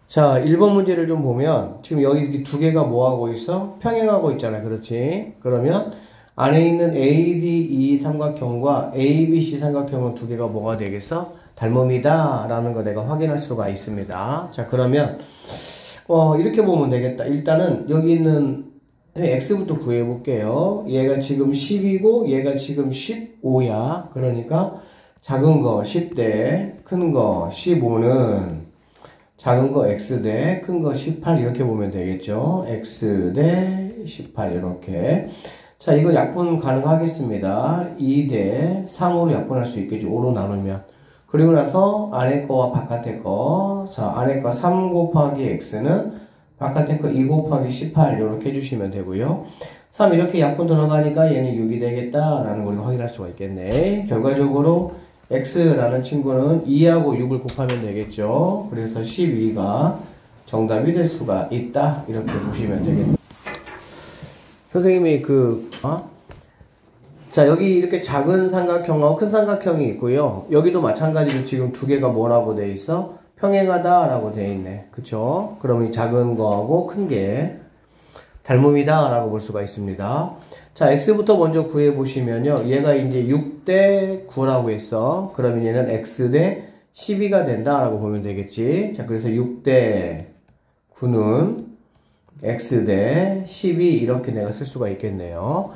자, 1번 문제를 좀 보면 지금 여기 두 개가 뭐 하고 있어? 평행하고 있잖아. 그렇지? 그러면 안에 있는 ADE 삼각형과 ABC 삼각형은 두 개가 뭐가 되겠어? 닮음이다 라는 거 내가 확인할 수가 있습니다. 자, 그러면 이렇게 보면 되겠다. 일단은 여기 있는 x부터 구해 볼게요. 얘가 지금 10이고 얘가 지금 15야. 그러니까 작은 거 10대 큰 거 15는 작은 거 x 대 큰 거 18 이렇게 보면 되겠죠. x 대 18 이렇게. 자, 이거 약분 가능하겠습니다. 2 대 3으로 약분할 수 있겠죠. 5로 나누면. 그리고 나서 안에 거와 바깥에 거. 자, 안에 거 3 곱하기 x는 바깥에 거 2 곱하기 18 이렇게 해주시면 되고요. 3 이렇게 약분 들어가니까 얘는 6이 되겠다라는 걸 확인할 수가 있겠네. 결과적으로 x라는 친구는 2하고 6을 곱하면 되겠죠. 그래서 12가 정답이 될 수가 있다. 이렇게 보시면 되겠네요. 선생님이 자, 여기 이렇게 작은 삼각형하고 큰 삼각형이 있고요. 여기도 마찬가지로 지금 두 개가 뭐라고 돼 있어? 평행하다 라고 돼 있네. 그쵸? 그러면 이 작은 거하고 큰 게 닮음이다 라고 볼 수가 있습니다. 자, x부터 먼저 구해 보시면요. 얘가 이제 6대 9라고 했어. 그러면 얘는 x 대 12가 된다 라고 보면 되겠지. 자, 그래서 6대 9는 x 대 12 이렇게 내가 쓸 수가 있겠네요.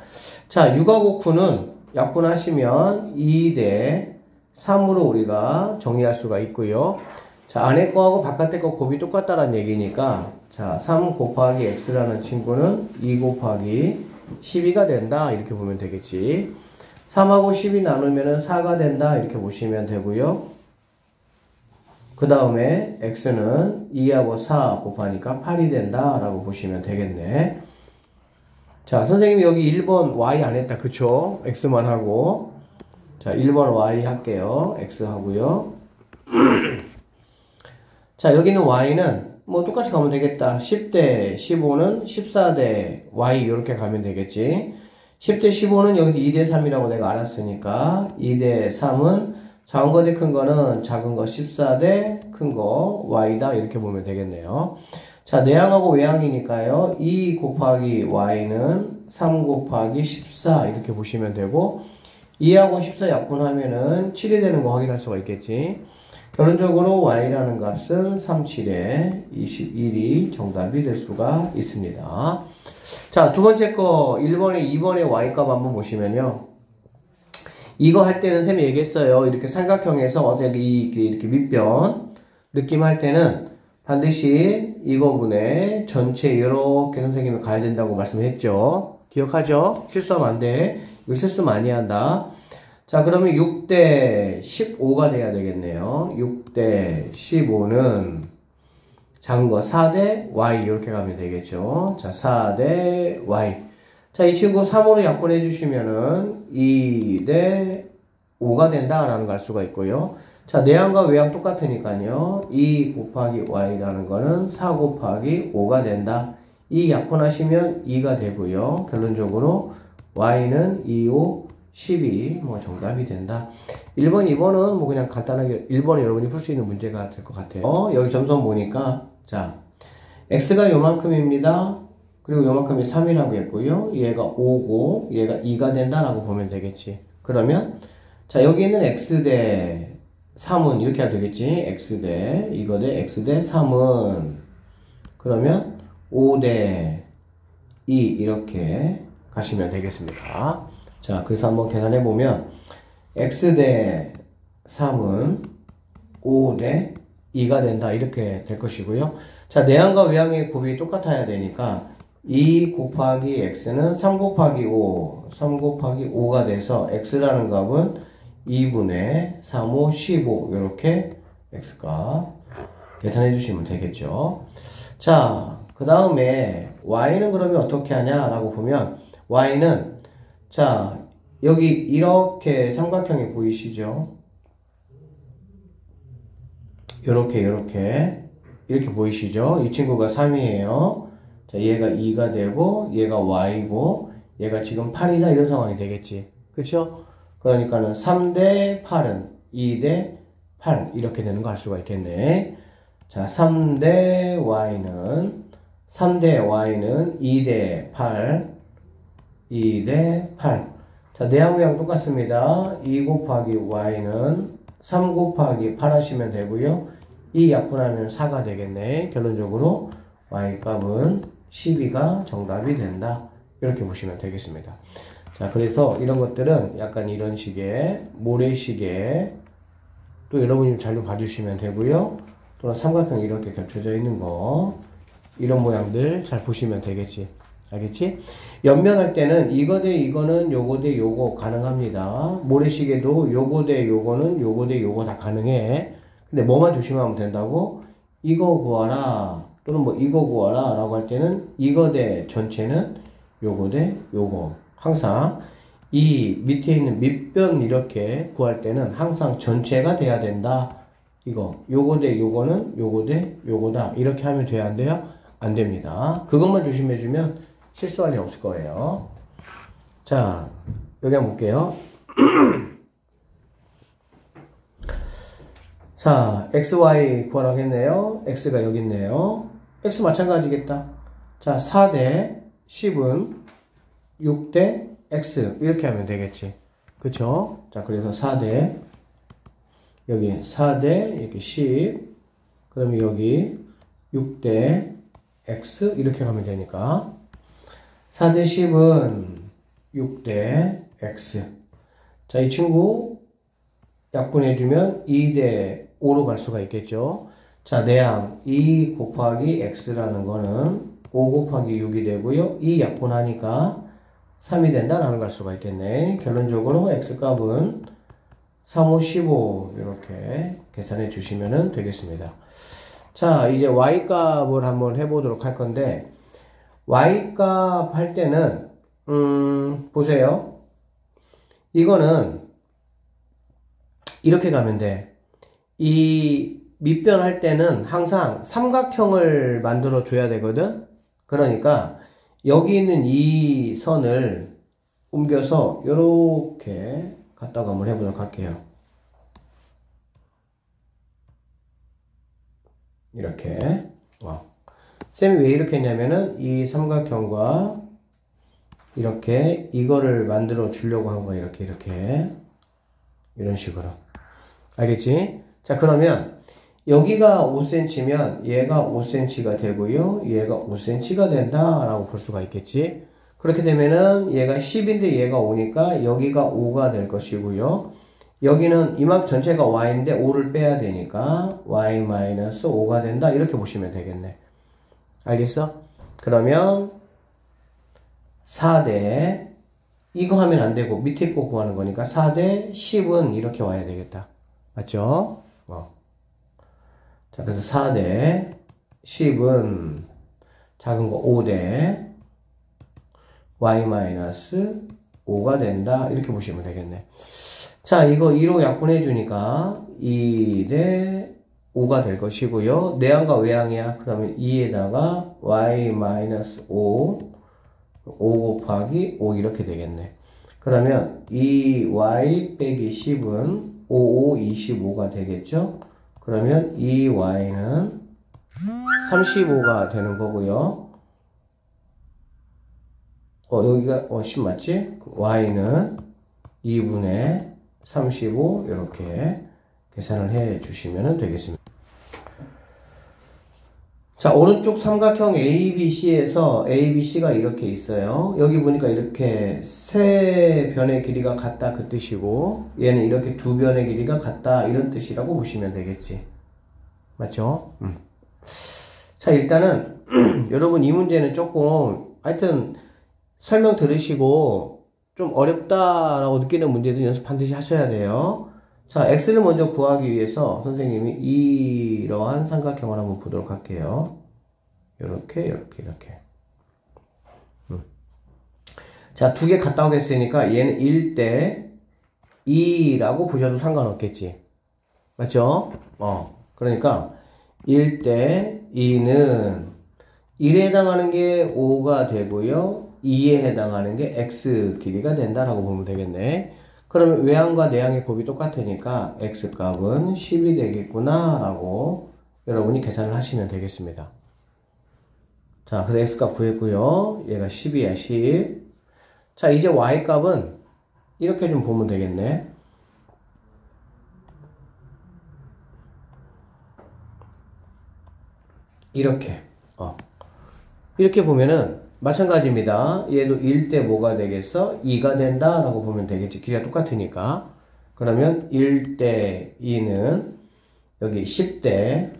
자, 6하고 9는 약분하시면 2 대 3으로 우리가 정리할 수가 있고요. 자, 안에 거하고 바깥에 거 곱이 똑같다라는 얘기니까 자, 3 곱하기 x라는 친구는 2 곱하기 12가 된다 이렇게 보면 되겠지. 3하고 12 나누면 4가 된다 이렇게 보시면 되고요. 그 다음에 x는 2하고 4 곱하니까 8이 된다 라고 보시면 되겠네. 자, 선생님이 여기 1번 y 안 했다. 그쵸? x만 하고. 자, 1번 y 할게요. x 하고요. 자, 여기는 y는 뭐 똑같이 가면 되겠다. 10대 15는 14대 y 이렇게 가면 되겠지. 10대 15는 여기 2대 3이라고 내가 알았으니까 2대 3은 작은 거 대 큰 거는 작은 거 14대 큰 거 y다 이렇게 보면 되겠네요. 자, 내항하고 외항이니까요. 2 곱하기 y는 3 곱하기 14 이렇게 보시면 되고 2하고 14 약분하면은 7이 되는 거 확인할 수가 있겠지. 결론적으로 y라는 값은 37에 21이 정답이 될 수가 있습니다. 자, 두 번째 거 1번에 2번의 y값 한번 보시면요. 이거 할 때는 쌤이 얘기했어요. 이렇게 삼각형에서 어떻게 이렇게 밑변 느낌 할 때는 반드시 이거분의 전체 이렇게 선생님이 가야 된다고 말씀했죠. 기억하죠? 실수하면 안 돼. 이거 실수 많이 한다. 자, 그러면 6대 15가 돼야 되겠네요. 6대 15는 작은 거 4대 y 이렇게 가면 되겠죠. 자, 4대 y. 자, 이 친구 3으로 약분해 주시면은 2대 5가 된다라는 걸 알 수가 있고요. 자, 내항과 외항 똑같으니까요. 2 곱하기 y라는 거는 4 곱하기 5가 된다. 이 약분하시면 2가 되고요. 결론적으로 y는 2, 5, 12 뭐 정답이 된다. 1번, 2번은 뭐 그냥 간단하게 1번 여러분이 풀 수 있는 문제가 될 것 같아요. 여기 점선 보니까 자, x가 요만큼입니다. 그리고 요만큼이 3이라고 했고요. 얘가 5고 얘가 2가 된다라고 보면 되겠지. 그러면 자, 여기 있는 x대 3은 이렇게 해야 되겠지. x대 이거 대 x대 3은 그러면 5대 2 이렇게 가시면 되겠습니다. 자, 그래서 한번 계산해 보면 x대 3은 5대 2가 된다 이렇게 될 것이고요. 자, 내항과 외항의 곱이 똑같아야 되니까 2 곱하기 x는 3 곱하기 5 3 곱하기 5가 돼서 x라는 값은 2분의 3, 5, 15 이렇게 x값 계산해 주시면 되겠죠. 자, 그 다음에 y는 그러면 어떻게 하냐 라고 보면 y는 자, 여기 이렇게 삼각형이 보이시죠? 이렇게 보이시죠? 이 친구가 3이에요. 자, 얘가 2가 되고 얘가 y고 얘가 지금 8이다 이런 상황이 되겠지. 그쵸? 그러니까는 3대 8은 2대 8 이렇게 되는 거 알 수가 있겠네. 자, 3대 y는 2대 8, 2대 8. 자, 내항우양 똑같습니다. 2 곱하기 y는 3 곱하기 8 하시면 되고요. 이 약분하면 4가 되겠네. 결론적으로 y 값은 12가 정답이 된다. 이렇게 보시면 되겠습니다. 자, 그래서 이런 것들은 약간 이런 식의 모래시계 또 여러분이 자료 봐주시면 되고요. 또는 삼각형 이렇게 겹쳐져 있는 거 이런 모양들 잘 보시면 되겠지. 알겠지? 연면할 때는 이거 대 이거는 요거 대 요거 가능합니다. 모래시계도 요거 대 요거는 요거 대 요거 다 가능해. 근데 뭐만 조심하면 된다고? 이거 구하라 또는 뭐 이거 구하라 라고 할 때는 이거 대 전체는 요거 대 요거. 항상 이 밑에 있는 밑변 이렇게 구할 때는 항상 전체가 돼야 된다. 이거 요거 대 요거는 요거 대 요거다. 이렇게 하면 돼야 안 돼요? 안 됩니다. 그것만 조심해주면 실수할 일 없을 거예요. 자, 여기 한번 볼게요. 자, xy 구하라고 했네요. x가 여기 있네요. x 마찬가지겠다. 자, 4대 10은 6대 x 이렇게 하면 되겠지. 그쵸? 자, 그래서 4대 여기 4대 이렇게 10 그러면 여기 6대 x 이렇게 가면 되니까 4대 10은 6대 x. 자, 이 친구 약분해주면 2대 5로 갈 수가 있겠죠. 자, 내항 2 곱하기 x라는 거는 5 곱하기 6이 되고요. 이 약분하니까 3이 된다 라는 갈 수가 있겠네. 결론적으로 x값은 3, 5, 15 이렇게 계산해 주시면 되겠습니다. 자, 이제 y값을 한번 해보도록 할 건데 y값 할 때는 보세요. 이거는 이렇게 가면 돼. 이 밑변 할 때는 항상 삼각형을 만들어 줘야 되거든. 그러니까 여기 있는 이 선을 옮겨서 이렇게 갖다가 한번 해보도록 할게요. 이렇게. 와. 쌤이 왜 이렇게 했냐면은 이 삼각형과 이렇게 이거를 만들어 주려고 한 거야. 이렇게 이런 식으로. 알겠지? 자, 그러면 여기가 5cm면 얘가 5cm가 되고요. 얘가 5cm가 된다라고 볼 수가 있겠지. 그렇게 되면은 얘가 10인데 얘가 5니까 여기가 5가 될 것이고요. 여기는 이막 전체가 y인데 5를 빼야 되니까 y-5가 된다. 이렇게 보시면 되겠네. 알겠어? 그러면 4대 이거 하면 안 되고 밑에 거 구하는 거니까 4대 10은 이렇게 와야 되겠다. 맞죠? 자, 그래서 4대 10은 작은 거 5대 y-5가 된다. 이렇게 보시면 되겠네. 자, 이거 2로 약분해 주니까 2대 5가 될 것이고요. 내항과 외항이야. 그러면 2에다가 y-5 5 곱하기 5 이렇게 되겠네. 그러면 2y 빼기 10은 5, 5, 25가 되겠죠? 그러면 이 y는 35가 되는 거고요. 여기가 10 맞지? y는 2분의 35 이렇게 계산을 해 주시면 되겠습니다. 자, 오른쪽 삼각형 ABC에서 ABC가 이렇게 있어요. 여기 보니까 이렇게 세 변의 길이가 같다 그 뜻이고 얘는 이렇게 두 변의 길이가 같다 이런 뜻이라고 보시면 되겠지. 맞죠? 자, 일단은 여러분 이 문제는 조금 하여튼 설명 들으시고 좀 어렵다라고 느끼는 문제들 연습 반드시 하셔야 돼요. 자, x를 먼저 구하기 위해서 선생님이 이러한 삼각형을 한번 보도록 할게요. 이렇게. 자, 두 개 갔다 오겠으니까 얘는 1대 2라고 보셔도 상관없겠지. 맞죠? 그러니까 1대 2는 1에 해당하는 게 5가 되고요. 2에 해당하는 게 x 길이가 된다라고 보면 되겠네. 그러면 외항과 내항의 곱이 똑같으니까 x값은 10이 되겠구나 라고 여러분이 계산을 하시면 되겠습니다. 자, 그래서 x값 구했고요. 얘가 10이야, 10. 자, 이제 y값은 이렇게 좀 보면 되겠네. 이렇게. 이렇게 보면은 마찬가지입니다. 얘도 1대 뭐가 되겠어? 2가 된다 라고 보면 되겠지. 길이가 똑같으니까. 그러면 1대 2는 여기 10대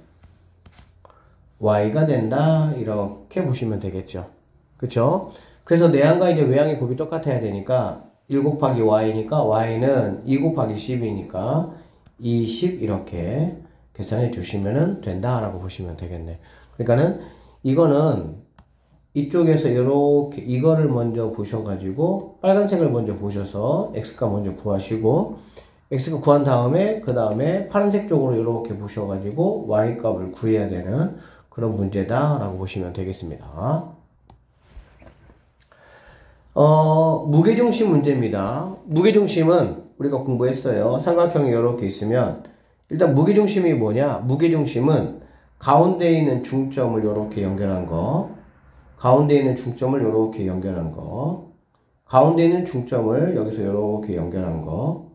y가 된다 이렇게 보시면 되겠죠. 그쵸? 그래서 내항과 이제 외항의 곱이 똑같아야 되니까 1 곱하기 y니까 y는 2 곱하기 10이니까 2, 10 이렇게 계산해 주시면 된다라고 보시면 되겠네. 그러니까는 이거는 이쪽에서 이렇게 이거를 먼저 보셔가지고 빨간색을 먼저 보셔서 x값 먼저 구하시고 x값 구한 다음에 그 다음에 파란색 쪽으로 이렇게 보셔가지고 y값을 구해야 되는 그런 문제다라고 보시면 되겠습니다. 무게중심 문제입니다. 무게중심은 우리가 공부했어요. 삼각형이 이렇게 있으면 일단 무게중심이 뭐냐? 무게중심은 가운데 있는 중점을 이렇게 연결한 거, 가운데 있는 중점을 이렇게 연결한 거, 가운데 있는 중점을 여기서 이렇게 연결한 거.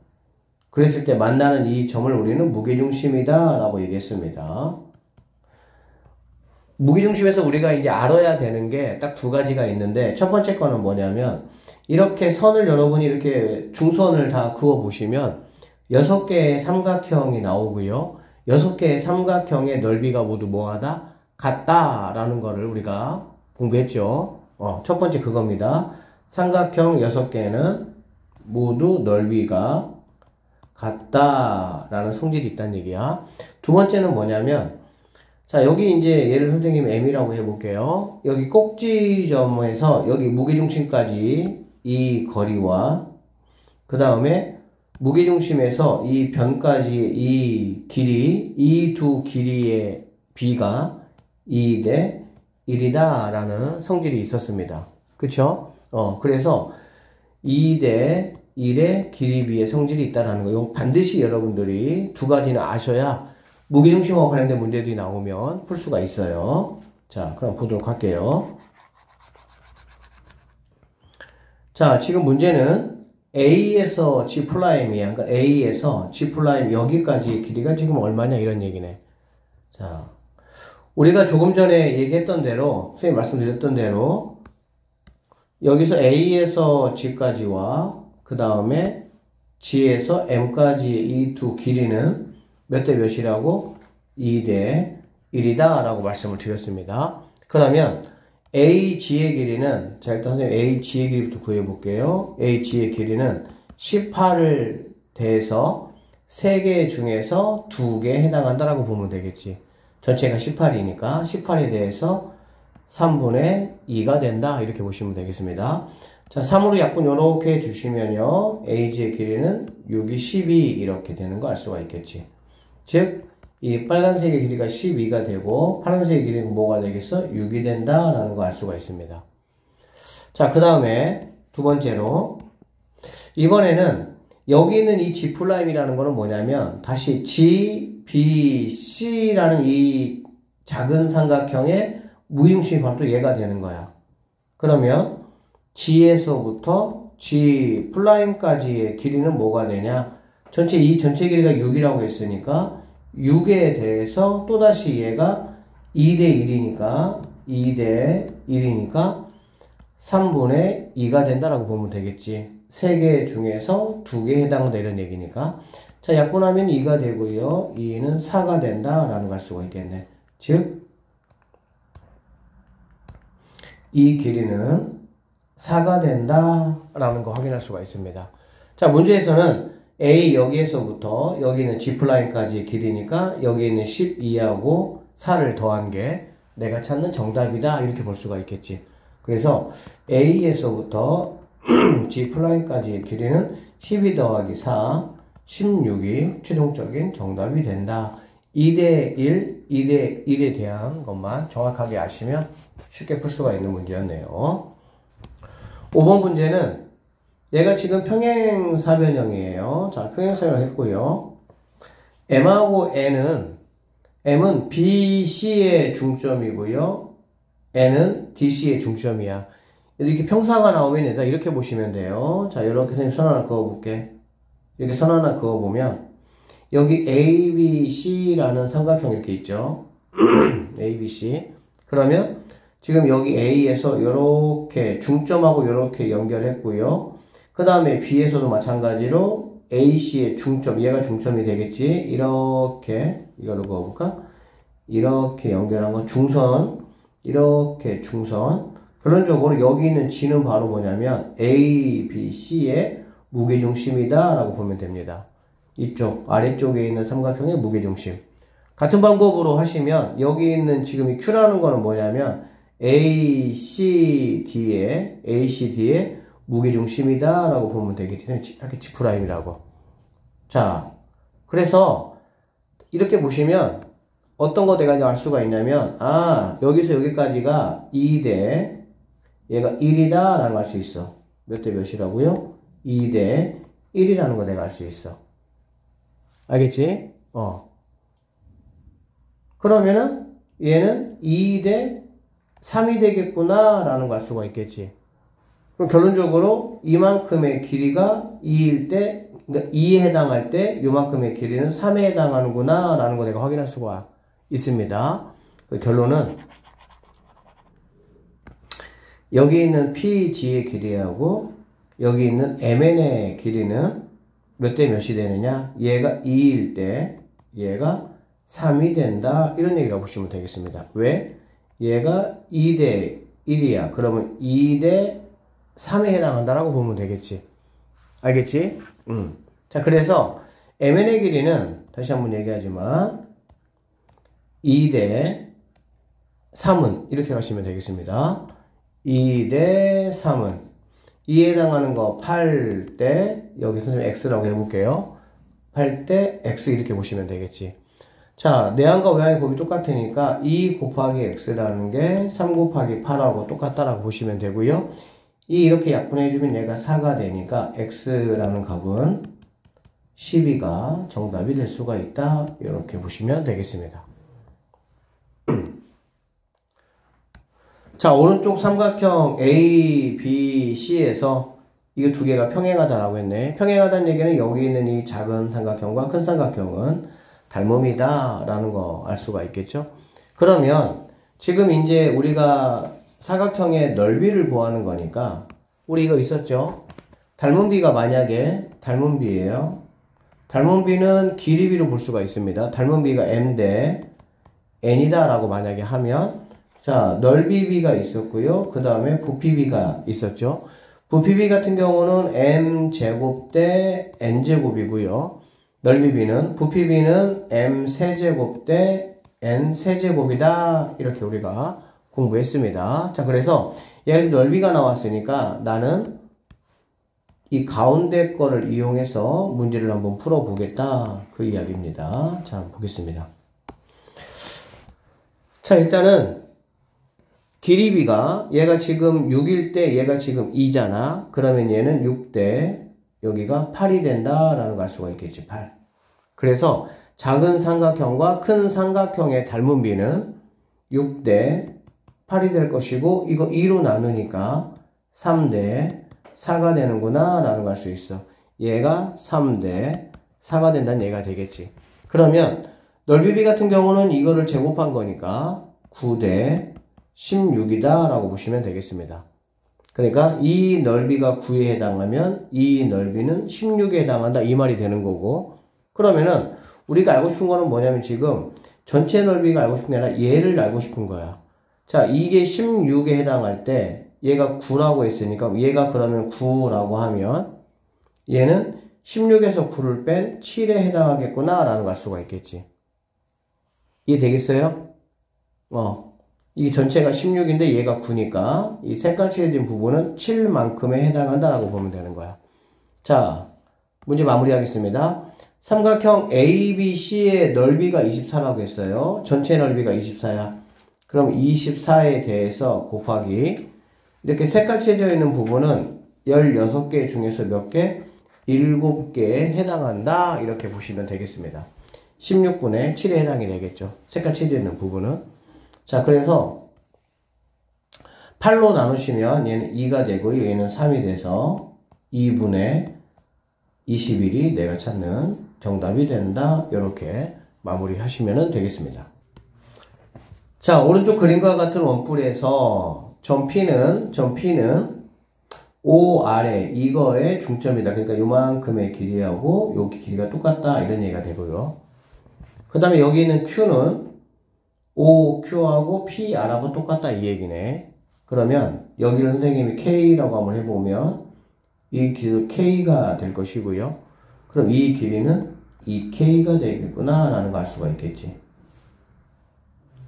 그랬을 때 만나는 이 점을 우리는 무게중심이다 라고 얘기했습니다. 무게중심에서 우리가 이제 알아야 되는 게 딱 두 가지가 있는데, 첫 번째 거는 뭐냐면 이렇게 선을 여러분이 이렇게 중선을 다 그어 보시면 6개의 삼각형이 나오고요. 6개의 삼각형의 넓이가 모두 뭐하다? 같다라는 거를 우리가 공부했죠. 첫 번째 그겁니다. 삼각형 6개는 모두 넓이가 같다라는 성질이 있다는 얘기야. 두 번째는 뭐냐면, 자, 여기 이제 얘를 선생님이 M이라고 해볼게요. 여기 꼭지점에서 여기 무게중심까지 이 거리와 그 다음에 무게중심에서 이 변까지 이 길이, 이 두 길이의 비가 2대 1이다 라는 성질이 있었습니다. 그쵸? 그래서 2대 1의 길이 비의 성질이 있다라는 거, 이거 반드시 여러분들이 두 가지는 아셔야 무게중심하고 관련된 문제들이 나오면 풀 수가 있어요. 자, 그럼 보도록 할게요. 자, 지금 문제는 A에서 G'이야. 그러니까 A에서 G' 여기까지 길이가 지금 얼마냐 이런 얘기네. 자, 우리가 조금 전에 얘기했던 대로, 선생님 말씀드렸던 대로 여기서 A에서 G까지와 그 다음에 G에서 M까지의 이 두 길이는 몇 대 몇이라고? 2대 1이다 라고 말씀을 드렸습니다. 그러면 AG의 길이는, 자, 일단 선생님 AG의 길이부터 구해볼게요. AG의 길이는 18을 대해서 3개 중에서 2개에 해당한다라고 보면 되겠지. 전체가 18이니까 18에 대해서 3분의 2가 된다 이렇게 보시면 되겠습니다. 자, 3으로 약분 요렇게 해주시면요, AG의 길이는 6이 12 이렇게 되는 거 알 수가 있겠지. 즉 이 빨간색의 길이가 12가 되고 파란색의 길이는 뭐가 되겠어? 6이 된다 라는 거 알 수가 있습니다. 자, 그 다음에 두 번째로 이번에는 여기 있는 이 G'이라는 거는 뭐냐면 다시 G, B, C라는 이 작은 삼각형의 무게중심이 바로 또 얘가 되는 거야. 그러면 G에서부터 G'까지의 길이는 뭐가 되냐? 이 전체 길이가 6이라고 했으니까 6에 대해서 또다시 얘가 2대 1이니까 2대 1이니까 3분의 2가 된다라고 보면 되겠지. 3개 중에서 2개에 해당한다 이런 얘기니까. 자, 약분하면 2가 되고요. 2는 4가 된다라는 걸 알 수가 있겠네. 즉 이 길이는 4가 된다라는 거 확인할 수가 있습니다. 자, 문제에서는 A 여기에서부터 여기는 G'까지의 길이니까 여기 있는 12하고 4를 더한 게 내가 찾는 정답이다 이렇게 볼 수가 있겠지. 그래서 A에서부터 G'까지의 길이는 12 더하기 4, 16이 최종적인 정답이 된다. 2대 1, 2대 1에 대한 것만 정확하게 아시면 쉽게 풀 수가 있는 문제였네요. 5번 문제는 얘가 지금 평행사변형이에요. 자, 평행사변형 했고요. M하고 N은 M은 BC의 중점이고요. N은 DC의 중점이야. 이렇게 평사가 나오면 일단 이렇게 보시면 돼요. 자, 이렇게 선생님 선 하나 그어볼게. 이렇게 선 하나 그어보면 여기 ABC라는 삼각형 이렇게 있죠. ABC. 그러면 지금 여기 A에서 이렇게 중점하고 이렇게 연결했고요. 그 다음에 B에서도 마찬가지로 AC의 중점, 얘가 중점이 되겠지. 이렇게 이걸로 그어볼까? 이렇게 연결한 건 중선, 이렇게 중선. 결론적으로 여기 있는 G는 바로 뭐냐면 A, B, C의 무게중심이다 라고 보면 됩니다. 이쪽 아래쪽에 있는 삼각형의 무게중심. 같은 방법으로 하시면 여기 있는 지금 이 Q라는 거는 뭐냐면 ACD의 무게중심이다 라고 보면 되겠지. 이렇게 G'이라고. 자, 그래서 이렇게 보시면 어떤 거 내가 알 수가 있냐면, 아, 여기서 여기까지가 2대, 얘가 1이다 라는 걸 알 수 있어. 몇 대 몇이라고요? 2대 1이라는 거 내가 알 수 있어. 알겠지? 그러면은 얘는 2대 3이 되겠구나 라는 걸 알 수가 있겠지. 그럼 결론적으로 이만큼의 길이가 2일 때, 그러니까 2에 해당할 때 요만큼의 길이는 3에 해당하는구나 라는 거 내가 확인할 수가 있습니다. 그 결론은 여기 있는 PG의 길이하고 여기 있는 MN의 길이는 몇 대 몇이 되느냐? 얘가 2일 때 얘가 3이 된다. 이런 얘기라고 보시면 되겠습니다. 왜? 얘가 2대 1이야. 그러면 2대 3에 해당한다라고 보면 되겠지. 알겠지? 자, 그래서 MN의 길이는 다시 한번 얘기하지만 2대 3은 이렇게 가시면 되겠습니다. 2대 3은 2에 해당하는 거 8대 여기 선생님 X라고 해볼게요. 8대 X 이렇게 보시면 되겠지. 자, 내항과 외항의 곱이 똑같으니까 2 곱하기 X라는 게 3 곱하기 8하고 똑같다라고 보시면 되고요. 이렇게 약분해주면 얘가 4가 되니까 X라는 값은 12가 정답이 될 수가 있다. 이렇게 보시면 되겠습니다. 자, 오른쪽 삼각형 A, B, C에서 이거 두 개가 평행하다라고 했네. 평행하다는 얘기는 여기 있는 이 작은 삼각형과 큰 삼각형은 닮음이다 라는 거 알 수가 있겠죠. 그러면 지금 이제 우리가 사각형의 넓이를 구하는 거니까 우리 이거 있었죠. 닮음비가 만약에 닮음비예요. 닮음비는 길이비로 볼 수가 있습니다. 닮음비가 M 대 N이다 라고 만약에 하면 자, 넓이비가 있었고요. 그 다음에 부피비가 있었죠. 부피비 같은 경우는 m제곱 대 n제곱이고요. 넓이비는, 부피비는 m세제곱 대 n세제곱이다. 이렇게 우리가 공부했습니다. 자, 그래서 얘가 넓이가 나왔으니까 나는 이 가운데 거를 이용해서 문제를 한번 풀어보겠다. 그 이야기입니다. 자, 한번 보겠습니다. 자, 일단은 길이비가 얘가 지금 6일 때 얘가 지금 2잖아. 그러면 얘는 6대 여기가 8이 된다라는 걸 알 수가 있겠지. 8. 그래서 작은 삼각형과 큰 삼각형의 닮음비는 6대 8이 될 것이고 이거 2로 나누니까 3대 4가 되는구나 라는 걸 알 수 있어. 얘가 3대 4가 된다는 얘기가 되겠지. 그러면 넓이비 같은 경우는 이거를 제곱한 거니까 9대 16이다 라고 보시면 되겠습니다. 그러니까 이 넓이가 9에 해당하면 이 넓이는 16에 해당한다 이 말이 되는 거고, 그러면은 우리가 알고 싶은 거는 뭐냐면 지금 전체 넓이가 알고 싶은 게 아니라 얘를 알고 싶은 거야. 자, 이게 16에 해당할 때 얘가 9라고 했으니까 얘가 그러면 9라고 하면 얘는 16에서 9를 뺀 7에 해당하겠구나 라는 걸 알 수가 있겠지. 이해되겠어요? 이 전체가 16인데 얘가 9니까 이 색깔 칠해진 부분은 7만큼에 해당한다라고 보면 되는 거야. 자, 문제 마무리하겠습니다. 삼각형 ABC의 넓이가 24라고 했어요. 전체 넓이가 24야. 그럼 24에 대해서 곱하기 이렇게 색깔 칠해져 있는 부분은 16개 중에서 몇 개? 7개에 해당한다. 이렇게 보시면 되겠습니다. 16분의 7에 해당이 되겠죠. 색깔 칠되어 있는 부분은. 자, 그래서 8로 나누시면 얘는 2가 되고요. 얘는 3이 돼서 2분의 21이 내가 찾는 정답이 된다. 이렇게 마무리 하시면 되겠습니다. 자, 오른쪽 그림과 같은 원뿔에서 점 P는 O 아래 이거의 중점이다. 그러니까 요만큼의 길이하고 여기 길이가 똑같다. 이런 얘기가 되고요. 그 다음에 여기 있는 Q는 OQ하고 PR하고 똑같다. 이 얘기네. 그러면 여기를 선생님이 K라고 한번 해보면 이 길이도 K가 될 것이고요. 그럼 이 길이는 이 K가 되겠구나 라는 걸 알 수가 있겠지.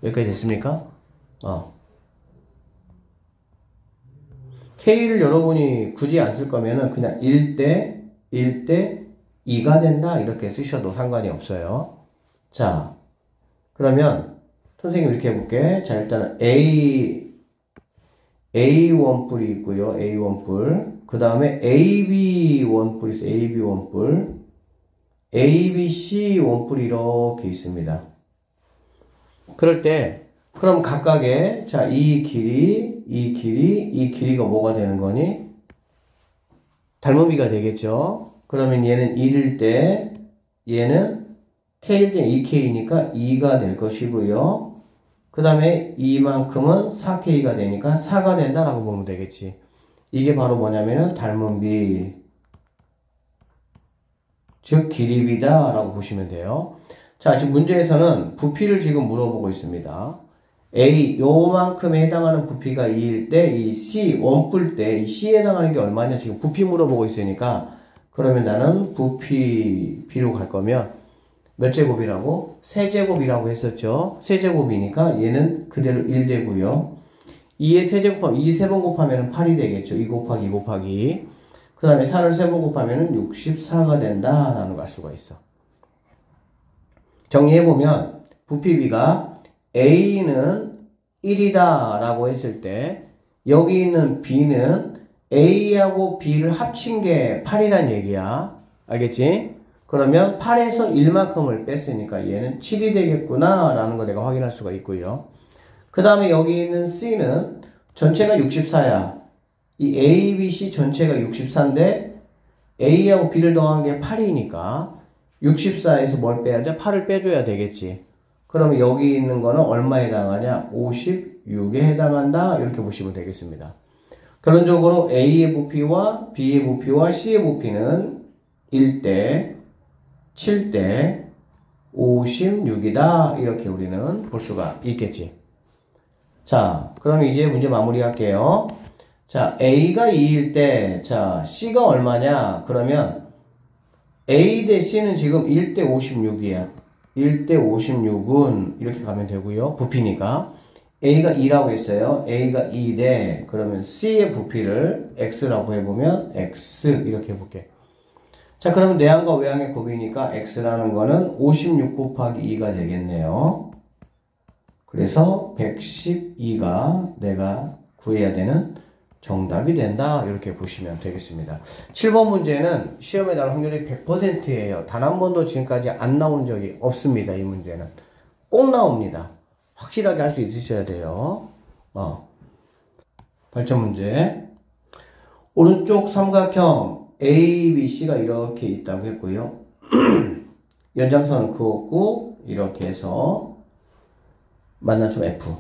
여기까지 됐습니까? K를 여러분이 굳이 안 쓸 거면은 그냥 1대 2가 된다 이렇게 쓰셔도 상관이 없어요. 자, 그러면 선생님 이렇게 해볼게. 자, 일단은 A 원뿔이 있고요. A 원뿔. 그 다음에 AB 원뿔이 있어요. AB 원뿔. ABC 원뿔이 이렇게 있습니다. 그럴 때 그럼 각각의 자, 이 길이가 뭐가 되는 거니? 닮은비가 되겠죠. 그러면 얘는 1일 때 얘는 K일 때 2K니까 2가 될 것이고요. 그 다음에 이만큼은 4K가 되니까 4가 된다라고 보면 되겠지. 이게 바로 뭐냐면은 닮은비, 즉 길이비다 라고 보시면 돼요. 자, 지금 문제에서는 부피를 지금 물어보고 있습니다. A, 요만큼에 해당하는 부피가 2일 때, 이 C, 원뿔 때, 이 C에 해당하는 게 얼마냐, 지금 부피 물어보고 있으니까, 그러면 나는 B로 갈 거면, 몇 제곱이라고? 세제곱이라고 했었죠. 세제곱이니까 얘는 그대로 1 되고요. 2에 세제곱하면, 2 3번 곱하면 8이 되겠죠. 2 곱하기 2 곱하기. 그 다음에 4를 3번 곱하면 64가 된다, 라는 걸 알 수가 있어. 정리해보면, 부피비가 A는 1이다 라고 했을 때 여기 있는 B는 A하고 B를 합친 게 8이란 얘기야. 알겠지? 그러면 8에서 1만큼을 뺐으니까 얘는 7이 되겠구나 라는 거 내가 확인할 수가 있고요. 그 다음에 여기 있는 C는 전체가 64야. 이 A, B, C 전체가 64인데 A하고 B를 더한 게 8이니까 64에서 뭘 빼야 돼? 8을 빼줘야 되겠지. 그러면 여기 있는 거는 얼마에 해당하냐? 56에 해당한다. 이렇게 보시면 되겠습니다. 결론적으로 A의 부피와 B의 부피와 C의 부피는 1대 7대 56이다. 이렇게 우리는 볼 수가 있겠지. 자, 그럼 이제 문제 마무리할게요. 자, A가 2일 때, 자, C가 얼마냐? 그러면 A 대 C는 지금 1대 56이야. 1대 56은 이렇게 가면 되고요. 부피니까 A가 2라고 했어요. A가 2대 그러면 C의 부피를 X라고 해보면 X 이렇게 해볼게. 자, 그러면 내항과 외항의 곱이니까 X라는 거는 56 곱하기 2가 되겠네요. 그래서 112가 내가 구해야 되는 정답이 된다. 이렇게 보시면 되겠습니다. 7번 문제는 시험에 나올 확률이 100%예요. 단 한 번도 지금까지 안 나온 적이 없습니다. 이 문제는. 꼭 나옵니다. 확실하게 할 수 있으셔야 돼요. 8점 문제. 오른쪽 삼각형 A, B, C가 이렇게 있다고 했고요. 연장선은 그었고 이렇게 해서 만나점 F.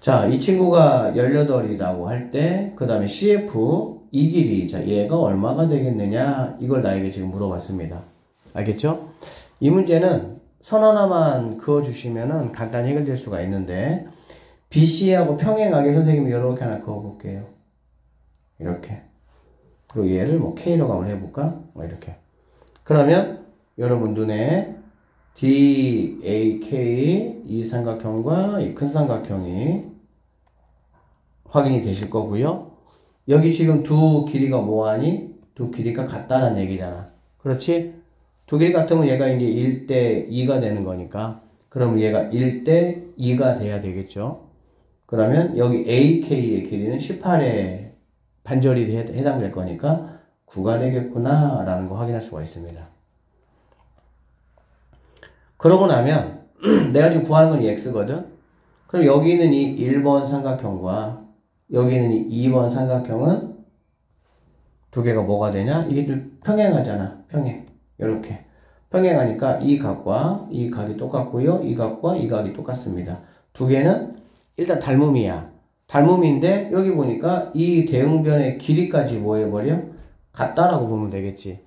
자, 이 친구가 18이라고 할 때, 그 다음에 CF, 이 길이, 자, 얘가 얼마가 되겠느냐, 이걸 나에게 지금 물어봤습니다. 알겠죠? 이 문제는 선 하나만 그어주시면은 간단히 해결될 수가 있는데, BC하고 평행하게 선생님이 이렇게 하나 그어볼게요. 이렇게. 그리고 얘를 뭐 K라고 한번 해볼까? 이렇게. 그러면 여러분 눈에 DAK 이 삼각형과 이 큰 삼각형이 확인이 되실 거고요. 여기 지금 두 길이가 뭐하니? 두 길이가 같다는 얘기잖아. 그렇지? 두 길이 같으면 얘가 이제 1대 2가 되는 거니까 그러면 얘가 1대 2가 돼야 되겠죠. 그러면 여기 AK의 길이는 18에 반절이 해당될 거니까 9가 되겠구나 라는 거 확인할 수가 있습니다. 그러고 나면 내가 지금 구하는 건 이 x거든. 그럼 여기 있는 이 1번 삼각형과 여기 있는 이 2번 삼각형은 두 개가 뭐가 되냐? 이게 평행하잖아. 평행. 이렇게 평행하니까 이 각과 이 각이 똑같고요. 이 각과 이 각이 똑같습니다. 두 개는 일단 닮음이야. 닮음인데 여기 보니까 이 대응변의 길이까지 뭐 해버려? 같다라고 보면 되겠지.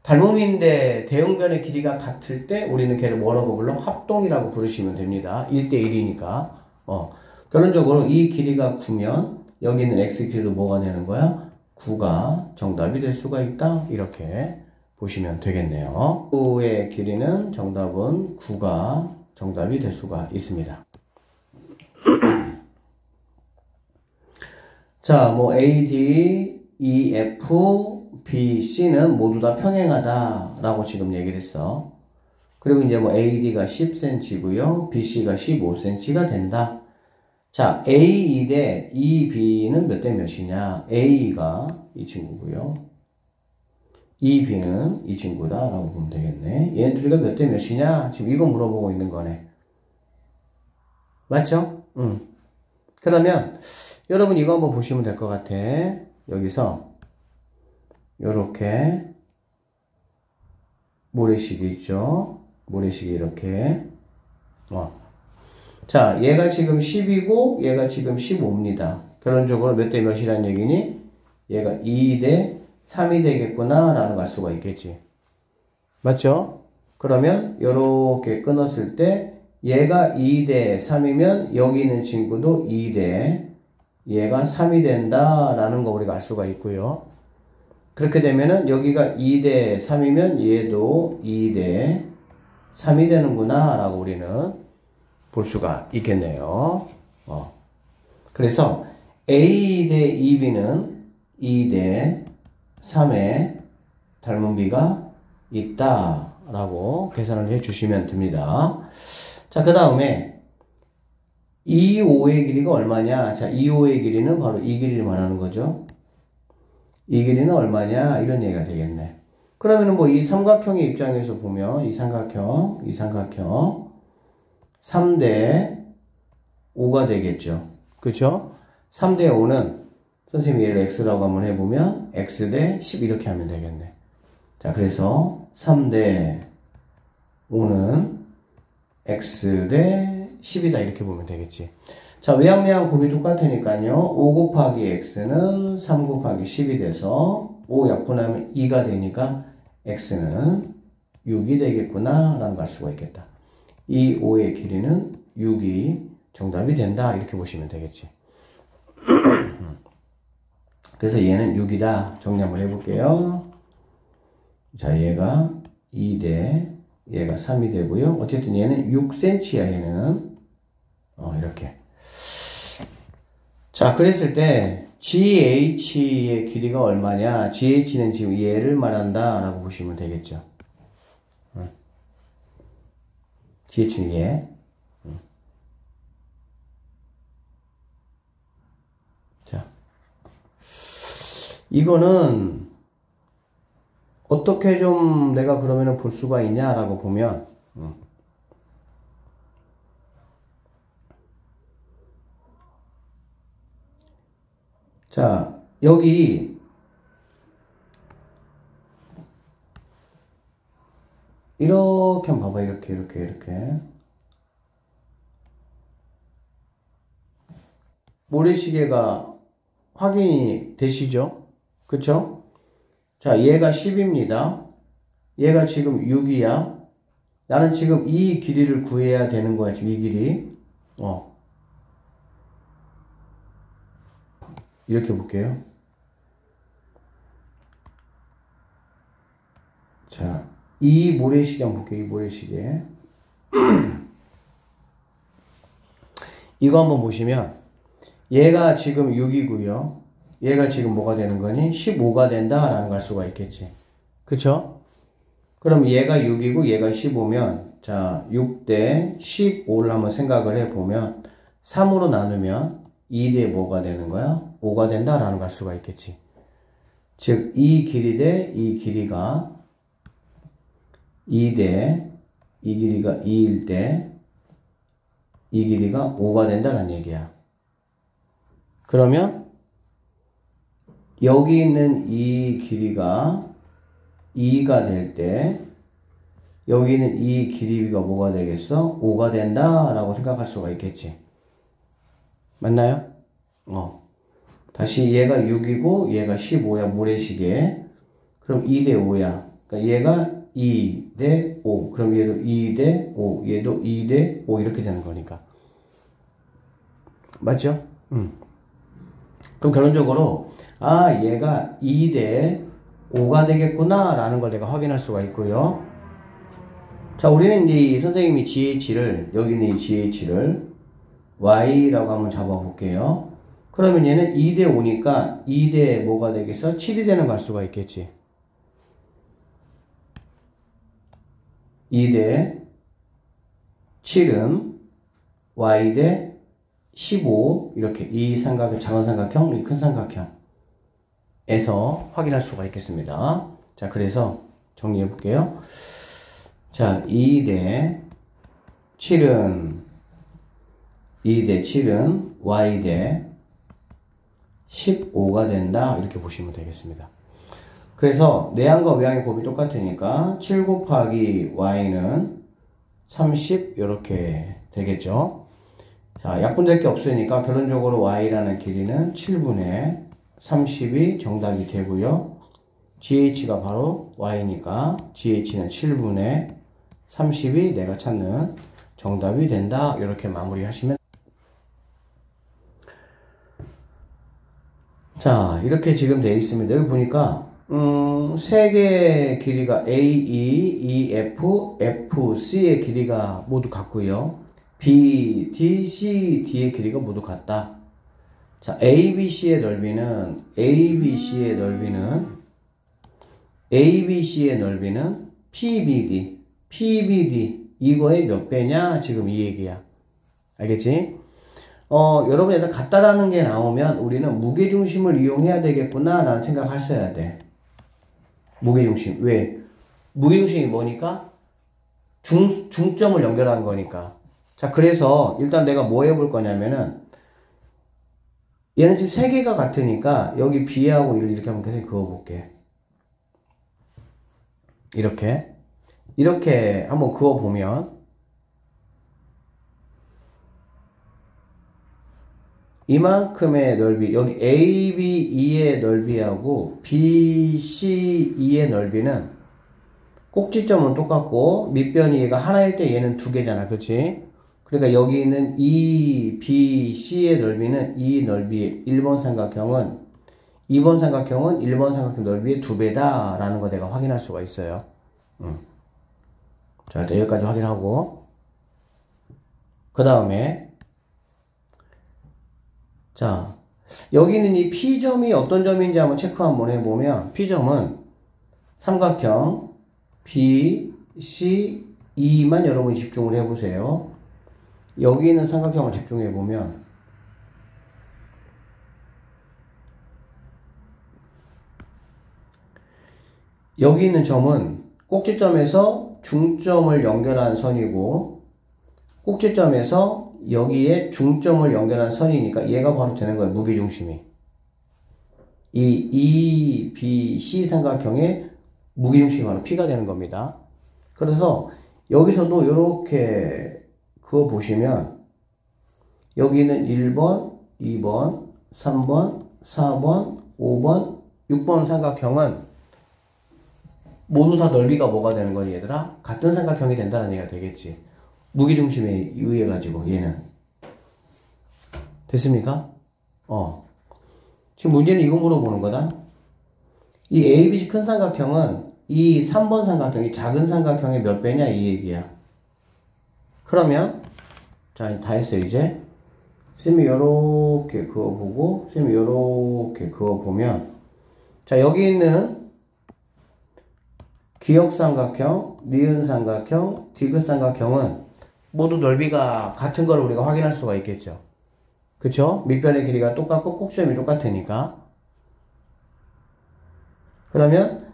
닮음인데 대응변의 길이가 같을 때 우리는 걔를 뭐라고 불러? 합동이라고 부르시면 됩니다. 1대1이니까. 결론적으로 이 길이가 9면 여기 있는 x 길이도 뭐가 되는 거야? 9가 정답이 될 수가 있다. 이렇게 보시면 되겠네요. 9의 길이는 정답은 9가 정답이 될 수가 있습니다. 자, 뭐 A, D, E, F, B, C는 모두 다 평행하다라고 지금 얘기를 했어. 그리고 이제 뭐 A, D가 10cm고요. B, C가 15cm가 된다. 자, A 대 E, B는 몇 대 몇이냐? A가 이 친구고요. E, B는 이 친구다라고 보면 되겠네. 얘네 둘이가 몇 대 몇이냐? 지금 이거 물어보고 있는 거네. 맞죠? 그러면 여러분 이거 한번 보시면 될 것 같아. 여기서 요렇게 모래시계 있죠? 모래시계 이렇게. 자, 얘가 지금 10이고 얘가 지금 15입니다. 결론적으로 몇 대 몇이란 얘기니? 얘가 2 대 3이 되겠구나 라는 걸 알 수가 있겠지. 맞죠? 그러면 요렇게 끊었을 때 얘가 2 대 3이면 여기 있는 친구도 2 대 얘가 3이 된다 라는 거 우리가 알 수가 있고요. 그렇게 되면은 여기가 2 대 3이면 얘도 2 대 3이 되는구나 라고 우리는 볼 수가 있겠네요. 그래서 A 대 2B는 2 대 3의 닮은 비가 있다 라고 계산을 해 주시면 됩니다. 자, 그 다음에 2,5의 길이가 얼마냐? 자, 2,5의 길이는 바로 이 길이를 말하는 거죠. 이 길이는 얼마냐? 이런 얘기가 되겠네. 그러면은 뭐 이 삼각형의 입장에서 보면 이 삼각형 3대 5가 되겠죠. 그쵸? 3대 5는 선생님이 얘를 x라고 한번 해보면 x 대 10 이렇게 하면 되겠네. 자, 그래서 3대 5는 x 대 10이다 이렇게 보면 되겠지. 자, 외양내양 곱이 똑같으니까요. 5 곱하기 x는 3 곱하기 10이 돼서 5 약분하면 2가 되니까 x는 6이 되겠구나 라는 걸 알 수가 있겠다. 이 5의 길이는 6이 정답이 된다 이렇게 보시면 되겠지. 그래서 얘는 6이다 정리 한번 해볼게요. 자, 얘가 2대 얘가 3이 되고요. 어쨌든 얘는 6cm야 얘는. 이렇게. 자, 그랬을 때 GH의 길이가 얼마냐? GH는 지금 얘를 말한다 라고 보시면 되겠죠. GH는 얘. 자, 이거는 어떻게 좀 내가 그러면은 볼 수가 있냐라고 보면, 자, 여기 이렇게 한번 봐봐. 이렇게 모래시계가 확인이 되시죠? 그쵸? 자, 얘가 10입니다. 얘가 지금 6이야. 나는 지금 이 길이를 구해야 되는 거야. 지금 이 길이. 이렇게 볼게요. 자, 이 모래시계 한번 볼게요. 이 모래시계. 이거 한번 보시면 얘가 지금 6이고요. 얘가 지금 뭐가 되는 거니? 15가 된다라는 걸 알 수가 있겠지. 그쵸? 그럼 얘가 6이고 얘가 15면 자, 6대 15를 한번 생각을 해보면 3으로 나누면 2대 뭐가 되는 거야? 5가 된다라는 걸 알 수가 있겠지. 즉 이 길이 대 이 길이가 2 대 이 길이가 2일 때 이 길이가 5가 된다는 얘기야. 그러면 여기 있는 이 길이가 2가 될 때 여기 있는 이 길이가 뭐가 되겠어? 5가 된다 라고 생각할 수가 있겠지. 맞나요? 다시 얘가 6이고 얘가 15야 모래시계. 그럼 2 대 5야. 그러니까 얘가 2 대 5. 그럼 얘도 2 대 5. 얘도 2 대 5 이렇게 되는 거니까. 맞죠? 그럼 결론적으로 얘가 2 대 5가 되겠구나 라는 걸 내가 확인할 수가 있고요. 자, 우리는 이 선생님이 GH를 여기 있는 이 GH를 Y라고 한번 잡아볼게요. 그러면 얘는 2 대 5니까 2 대 뭐가 되겠어? 7이 되는 갈 수가 있겠지. 2 대 7은 Y 대 15 이렇게 이 삼각형, 작은 삼각형, 이 큰 삼각형에서 확인할 수가 있겠습니다. 자, 그래서 정리해 볼게요. 자, 2 대 7은 Y 대 15가 된다. 이렇게 보시면 되겠습니다. 그래서 내항과 외항의 곱이 똑같으니까 7 곱하기 Y는 30 이렇게 되겠죠. 자, 약분될 게 없으니까 결론적으로 Y라는 길이는 7분의 30이 정답이 되고요. GH가 바로 Y니까 GH는 7분의 30이 내가 찾는 정답이 된다. 이렇게 마무리하시면. 자, 이렇게 지금 되어 있습니다. 여기 보니까 세 개의 길이가 AE, EF, FC의 길이가 모두 같고요. B, D, C, D의 길이가 모두 같다. 자, ABC의 넓이는 PBD 이거의 몇 배냐? 지금 이 얘기야. 알겠지? 여러분 얘들 같다라는 게 나오면 우리는 무게중심을 이용해야 되겠구나 라는 생각을 하셔야 돼. 무게중심. 왜? 무게중심이 뭐니까? 중점을 연결하는 거니까. 자, 그래서 일단 내가 뭐 해볼 거냐면은 얘는 지금 세 개가 같으니까 여기 B하고 1을 이렇게 한번 계속 그어볼게. 이렇게 한번 그어보면 이만큼의 넓이, 여기 ABE의 넓이하고 BCE의 넓이는 꼭지점은 똑같고 밑변이 얘가 하나일 때 얘는 두 개잖아. 그치? 그러니까 여기 있는 EBC의 넓이는 이 넓이의 1번 삼각형은 2번 삼각형은 1번 삼각형 넓이의 2배다 라는 거 내가 확인할 수가 있어요. 자, 일단 여기까지 확인하고 그 다음에 자, 여기 있는 이 P점이 어떤 점인지 한번 체크 한번 해보면 P점은 삼각형 BCE만 여러분이 집중을 해보세요. 여기 있는 삼각형을 집중해보면 여기 있는 점은 꼭지점에서 중점을 연결한 선이고 꼭지점에서 여기에 중점을 연결한 선이니까 얘가 바로 되는 거예요. 무게중심이. 이 EBC 삼각형의 무게중심이 바로 P가 되는 겁니다. 그래서 여기서도 이렇게 그거 보시면 여기는 1번, 2번, 3번, 4번, 5번, 6번 삼각형은 모두 다 넓이가 뭐가 되는 거니 얘들아? 같은 삼각형이 된다는 얘기가 되겠지. 무게중심에 의해 가지고 얘는 됐습니까? 지금 문제는 이거 물어보는 거다. 이 ABC 큰 삼각형은 이 3번 삼각형이 작은 삼각형의 몇 배냐 이 얘기야. 그러면 자, 다 했어요. 이제 쌤이 요렇게 그어보고 쌤이 요렇게 그어보면 자, 여기 있는 기역삼각형, 니은삼각형, 디귿삼각형은 모두 넓이가 같은 걸 우리가 확인할 수가 있겠죠. 그쵸? 밑변의 길이가 똑같고 꼭지점이 똑같으니까. 그러면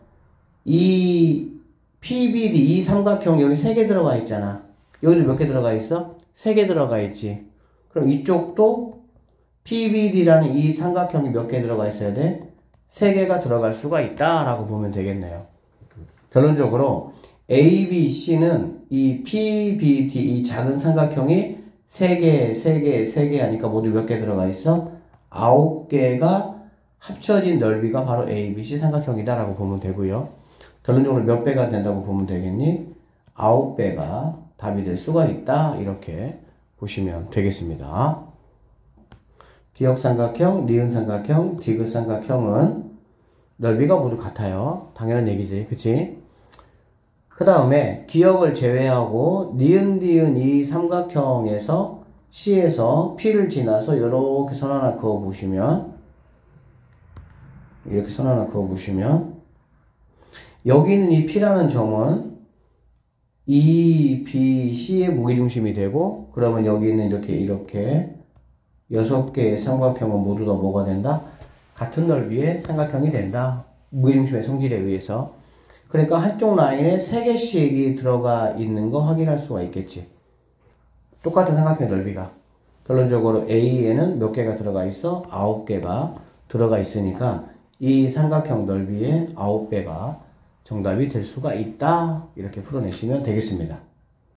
이 PBD, 이 삼각형 여기 3개 들어가 있잖아. 여기도 몇 개 들어가 있어? 3개 들어가 있지. 그럼 이쪽도 PBD라는 이 삼각형이 몇 개 들어가 있어야 돼? 3개가 들어갈 수가 있다라고 보면 되겠네요. 결론적으로 ABC는 이 PBD, 이 작은 삼각형이 3개 하니까 모두 몇 개 들어가 있어? 9개가 합쳐진 넓이가 바로 ABC 삼각형이다라고 보면 되고요. 결론적으로 몇 배가 된다고 보면 되겠니? 9배가 답이 될 수가 있다. 이렇게 보시면 되겠습니다. 기역삼각형, 니은삼각형, 디귿삼각형은 넓이가 모두 같아요. 당연한 얘기지. 그치? 그 다음에 기역을 제외하고 니은 이 삼각형에서 C에서 P를 지나서 이렇게 선 하나 그어보시면 이렇게 선 하나 그어보시면 여기 있는 이 P라는 점은 E, B, C의 무게중심이 되고 그러면 여기 있는 이렇게 6개의 삼각형은 모두 다 뭐가 된다? 같은 넓이의 삼각형이 된다. 무게중심의 성질에 의해서. 그러니까 한쪽 라인에 3개씩이 들어가 있는 거 확인할 수가 있겠지. 똑같은 삼각형의 넓이가. 결론적으로 A에는 몇 개가 들어가 있어? 9개가 들어가 있으니까 이 삼각형 넓이의 9배가 정답이 될 수가 있다. 이렇게 풀어내시면 되겠습니다.